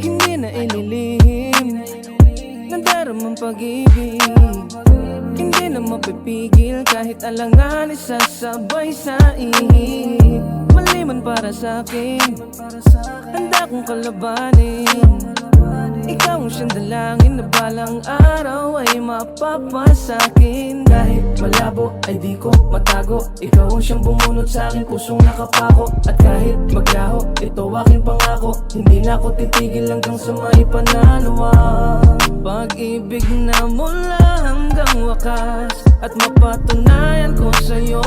Hindi na ililihim nadaramang pag-ibig. Hindi na mapipigil kahit alangan isasabay sa ihip. Mali man para sa'kin, handa kong kalabanin. Ikaw ang siyang dalangin na balang araw ay mapapasakin. Kahit malabo ay di ko matago, ikaw ang siyang bumunot sa'kin, pusong nakapako. At kahit maglaho, ito aking pangako, hindi na ako titigil hanggang sa may panalo. Pag-ibig na mula hanggang wakas, at mapatunayan ko sa'yo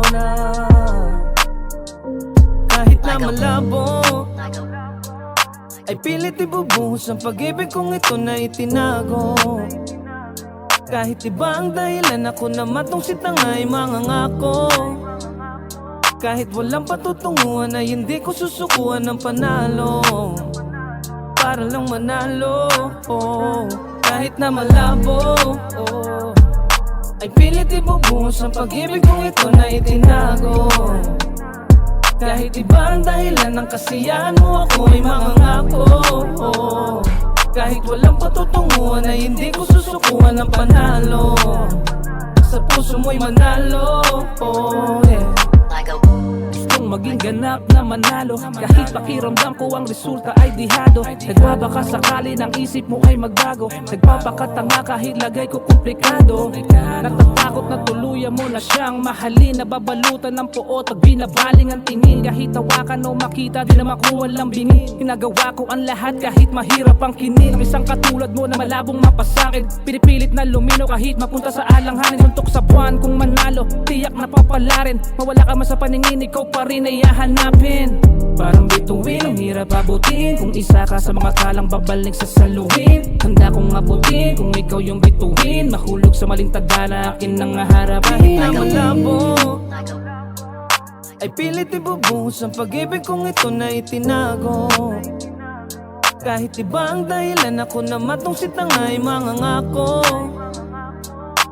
na kahit na malabo ay pilit ibubuhos ang pag-ibig kong ito na itinago. Kahit iba ang dahilan, ako naman tong si tangay mangangako. Kahit walang patutunguhan ay hindi ko susukuan ng panalo, para lang manalo. Kahit na malabo, ay pilit ibubuhos ang pag-ibig kong ito na itinago. Kahit iba ang dahilan ng kasiyahan mo, ako ay mangangako. Kahit walang patutunguhan ay hindi ko susukuan ng panalo, sa puso mo'y manalo. Gustong maging ganap na manalo, kahit pakiramdam ko ang resulta ay dihado. Nagbabaka sakali ng isip mo ay magbago, nagpapakatanga kahit lagay ko komplikado. Natatakot na tuluyan mo na siyang mahalin, nababalutan ng puot at binabaling ang tingin. Kahit tawakan o makita, di na makuha lang bingin. Ginagawa ko ang lahat kahit mahirap ang kinin. Isang katulad mo na malabong mapasakit, pinipilit na lumino kahit mapunta sa alanghanin. Suntok sa buwan kung manalo, tiyak na papalarin. Mawala ka man sa paningin, ikaw pa rin ay hahanapin. Parang bituin, ang hirap abutin, kung isa ka sa mga talang babalik sa saluhin. Handa kong abutin kung ikaw yung bituin, mahulog sa maling tagdala, akin nang haharapin. Kahit na malabo ay pilit ibubuhos ang pag-ibig kong ito na itinago. Kahit iba ang dahilan, ako naman tong si tangay mangangako.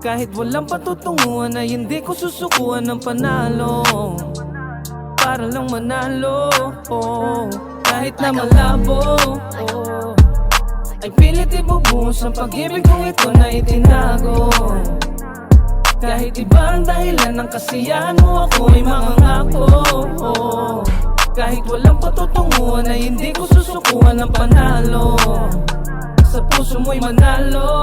Kahit walang patutunguhan ay hindi ko susukuan ng panalo, para lang manalo. Kahit na malabo, ay pilit ibubuhos ang pag-ibig kong ito na itinago. Kahit iba ang dahilan ng kasiyahan mo, ako ay mangangako. Kahit walang patutunguhan ay hindi ko susukuan ng panalo, sa puso mo'y manalo.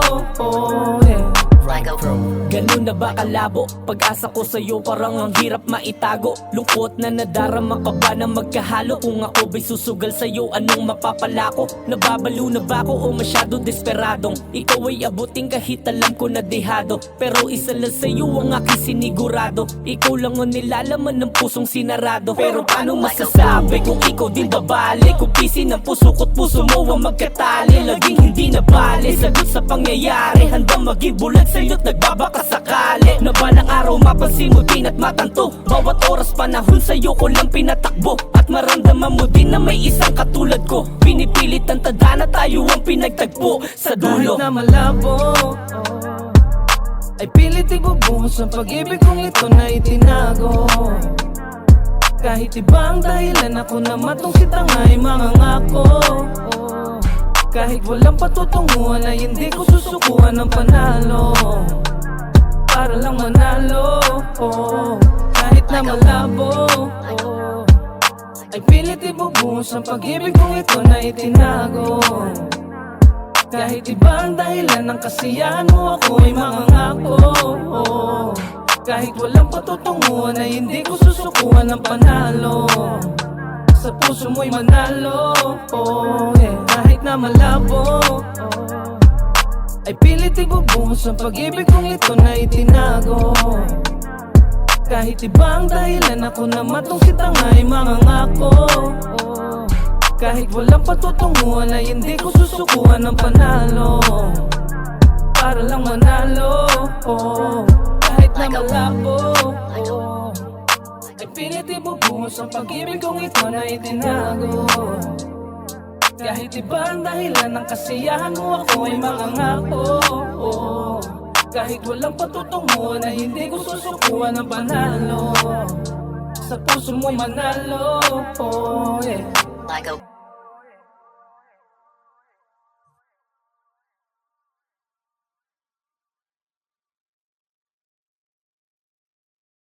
Ganun na ba kalabo? Pag-asa ko sa'yo parang ang hirap maitago. Lungkot na nadarama ka ba na magkahalo? Kung ako ba'y susugal sa'yo, anong mapapala ko? Nababalo na ba ako o masyado desperadong ikaw ay abutin kahit alam ko na dehado? Pero isa lang sa'yo ang aking sinigurado, ikaw lang ang nilalaman ng pusong sinarado. Pero paano masasabi kung ikaw din babalik? Kung pisi ng puso ko't puso mo ang magkatali, laging hindi nabali. Sagot sa pangyayari, handang maging bulag sa'yo't nagbabaka sakali. Na balang araw mapansin mo din at matanto, bawat oras panahon sa'yo ko lang pinatakbo. At maramdaman mo din na may isang katulad ko, pinipilit ang tadhana, tayo ang pinagtagpo sa dulo. Kahit na malabo ay pilit ibubuhos ang pag-ibig kong ito na itinago. Kahit iba ang dahilan, ako naman tong si tangay mangangako. Kahit walang patutunguhan ay hindi ko susukuan ng panalo, para lang manalo. Kahit na malabo ay pilit ibubuhos ang pag-ibig kong ito na itinago. Kahit iba ang dahilan ng kasiyahan mo, ako ay mangangako. Kahit walang patutunguhan ay hindi ko susukuan ng panalo, sa puso mo'y manalo. Kahit na malabo ay pilit ibubuhos ang pag-ibig kong ito na itinago. Kahit iba ang dahilan, ako naman tong si tangay mangangako. Kahit walang patutunguhan ay hindi ko susukuan ng panalo, para lang manalo. Kahit na malabo ay pilit ibubuhos ang pag-ibig kong ito na itinago. Kahit iba ang dahilan ng kasiyahan mo, ako ay mangangako. Kahit walang patutunguhan ay hindi ko susukuan ng panalo, sa puso mo'y manalo.